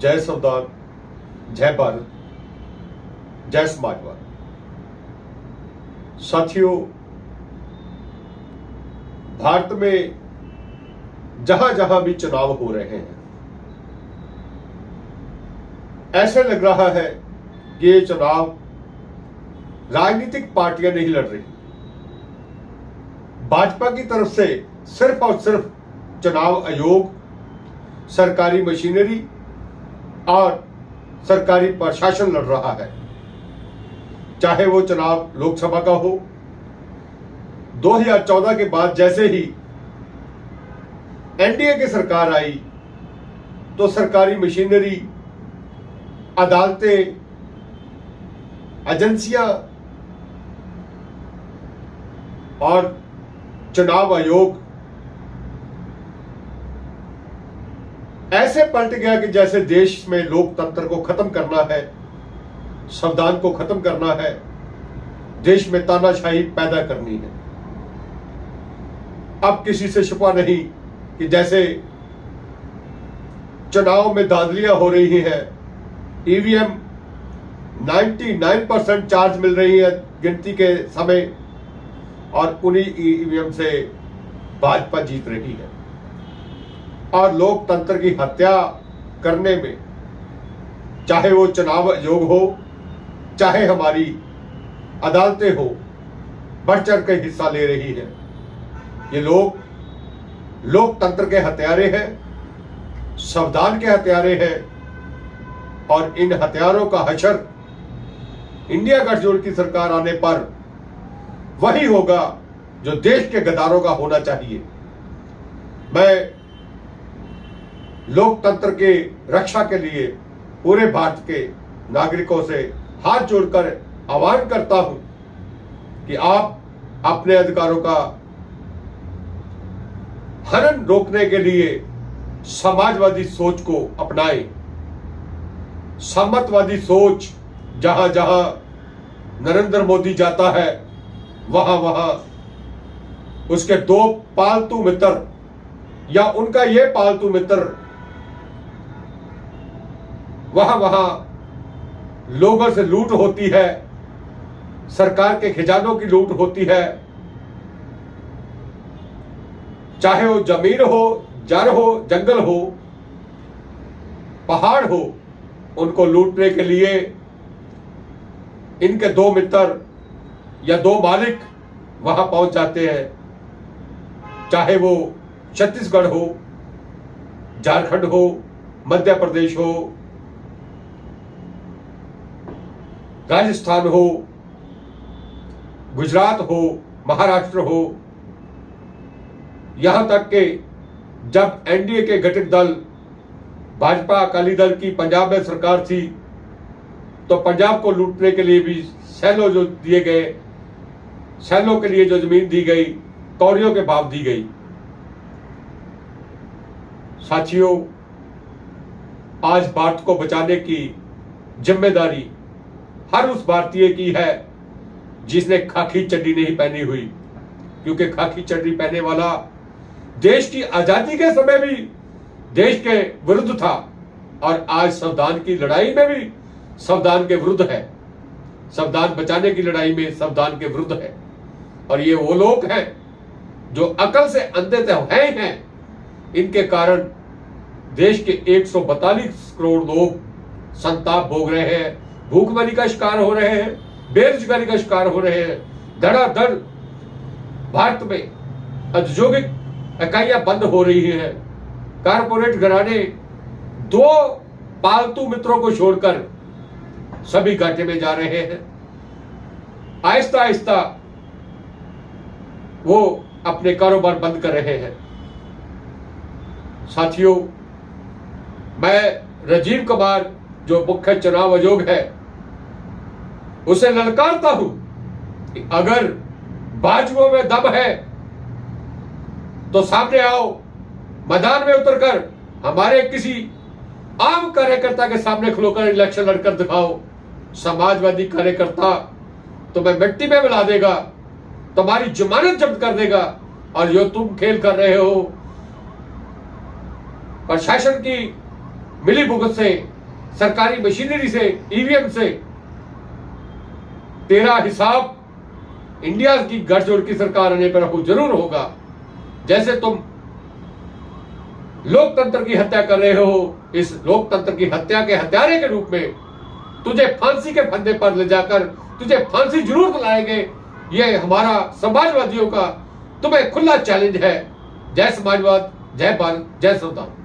जय संविधान, जय भारत, जय समाजवाद। साथियों, भारत में जहां जहां भी चुनाव हो रहे हैं, ऐसे लग रहा है कि ये चुनाव राजनीतिक पार्टियां नहीं लड़ रही। भाजपा की तरफ से सिर्फ और सिर्फ चुनाव आयोग, सरकारी मशीनरी और सरकारी प्रशासन लड़ रहा है। चाहे वो चुनाव लोकसभा का हो, 2014 के बाद जैसे ही एनडीए की सरकार आई तो सरकारी मशीनरी, अदालतें, एजेंसियां और चुनाव आयोग ऐसे पलट गया कि जैसे देश में लोकतंत्र को खत्म करना है, संविधान को खत्म करना है, देश में तानाशाही पैदा करनी है। अब किसी से छुपा नहीं कि जैसे चुनाव में धांधलियां हो रही हैं, ईवीएम 99% चार्ज मिल रही है गिनती के समय और उन्हीं ईवीएम से भाजपा जीत रही है। और लोकतंत्र की हत्या करने में चाहे वो चुनाव आयोग हो, चाहे हमारी अदालतें हो, बढ़ चढ़ के हिस्सा ले रही है। ये लोग लोकतंत्र के हत्यारे हैं, संविधान के हत्यारे हैं और इन हत्यारों का हशर इंडिया गठजोड़ की सरकार आने पर वही होगा जो देश के गद्दारों का होना चाहिए। मैं लोकतंत्र के रक्षा के लिए पूरे भारत के नागरिकों से हाथ जोड़कर आह्वान करता हूं कि आप अपने अधिकारों का हनन रोकने के लिए समाजवादी सोच को अपनाएं। सामंतवादी सोच, जहां जहां नरेंद्र मोदी जाता है वहां वहां उसके दो पालतू मित्र या उनका ये पालतू मित्र वहां वहां लोगों से लूट होती है, सरकार के खजानों की लूट होती है। चाहे वो जमीन हो, जड़ हो, जंगल हो, पहाड़ हो, उनको लूटने के लिए इनके दो मित्र या दो मालिक वहां पहुंच जाते हैं। चाहे वो छत्तीसगढ़ हो, झारखंड हो, मध्य प्रदेश हो, राजस्थान हो, गुजरात हो, महाराष्ट्र हो, यहां तक कि जब एनडीए के घटक दल भाजपा अकाली दल की पंजाब में सरकार थी तो पंजाब को लूटने के लिए भी सैलों जो दिए गए, सैलों के लिए जो जमीन दी गई, कौड़ियों के भाव दी गई। साथियों, आज भारत को बचाने की जिम्मेदारी हर उस भारतीय की है जिसने खाकी चड्डी नहीं पहनी हुई, क्योंकि खाकी चड्डी पहने वाला देश की आजादी के समय भी देश के विरुद्ध था और आज संविधान की लड़ाई में भी संविधान के विरुद्ध है। संविधान बचाने की लड़ाई में संविधान के विरुद्ध है। और ये वो लोग हैं जो अकल से अंधे तो हैं। इनके कारण देश के 142 करोड़ लोग संताप भोग रहे हैं, भूखमरी का शिकार हो रहे हैं, बेरोजगारी का शिकार हो रहे हैं। धड़ाधड़ भारत में औद्योगिक इकाइयां बंद हो रही हैं। कारपोरेट घराने दो पालतू मित्रों को छोड़कर सभी घाटे में जा रहे हैं। आहिस्ता आहिस्ता वो अपने कारोबार बंद कर रहे हैं। साथियों, मैं राजीव कुमार जो मुख्य चुनाव आयोग है उसे ललकारता हूं कि अगर भाजपा में दम है तो सामने आओ, मैदान में उतरकर हमारे किसी आम कार्यकर्ता के सामने खलोकर इलेक्शन लड़कर दिखाओ। समाजवादी कार्यकर्ता तुम्हें मिट्टी में मिला देगा, तुम्हारी जमानत जब्त कर देगा और जो तुम खेल कर रहे हो प्रशासन की मिलीभुगत से सरकारी मशीनरी से, ईवीएम से, तेरा हिसाब इंडिया की गठजोड़ की सरकार आने पर हो जरूर होगा। जैसे तुम लोकतंत्र की हत्या कर रहे हो, इस लोकतंत्र की हत्या के हत्यारे के रूप में तुझे फांसी के फंदे पर ले जाकर तुझे फांसी जरूर दिलाएंगे। यह हमारा समाजवादियों का तुम्हें खुला चैलेंज है। जय समाजवाद, जय भारत, जय संविधान।